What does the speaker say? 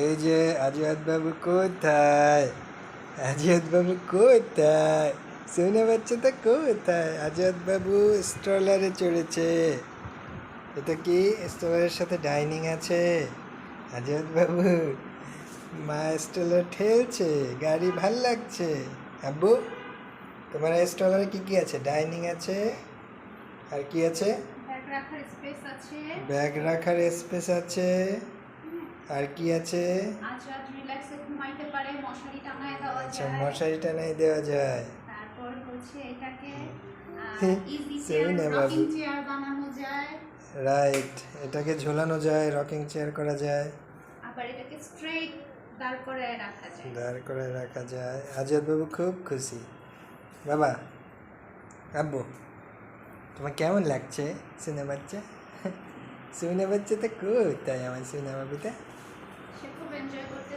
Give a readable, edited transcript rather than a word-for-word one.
এই যে আজিয়াত বাবু কোথায়? আজিয়াত বাবু কোথায়? সোনা বাচ্চাটা কোথায়? আজিয়াত বাবু স্ট্রলারে চড়েছে। এটা কি স্ট্রলারের সাথে ডাইনিং আছে? আজিয়াত বাবু মা স্ট্রলার ঠেলছে, গাড়ি ভাল লাগছে। আব্বু তোমার স্ট্রলারে কি কি আছে? ডাইনিং আছে, আর কি আছে? ব্যাগ রাখার স্পেস আছে। ব্যাগ রাখার স্পেস আছে, আর কি আছে? আচ্ছা, রিল্যাক্সে ঘুমাইতে পারে, মশারি টাঙায় দেওয়া আচ্ছা, যায়। মশারি টানাই দেওয়া যায়। তারপর হচ্ছে এটাকে ইজি চেয়ার, সোনা রকিং বাবু চেয়ার বানানো যায়। রাইট, এটাকে ঝোলানো যায়, রকিং চেয়ার করা যায়, আবার এটাকে স্ট্রেট দাঁড় করে রাখা যায়। দাঁড় করে রাখা যায়। আজিয়াত বাবু খুব খুশি। বাবা, আব্বু তোমার কেমন লাগছে সোনা বাচ্চা? সোনা বাচ্চাটা কোথায় আমার সোনা বাবুটা? সে খুব এনজয় করতে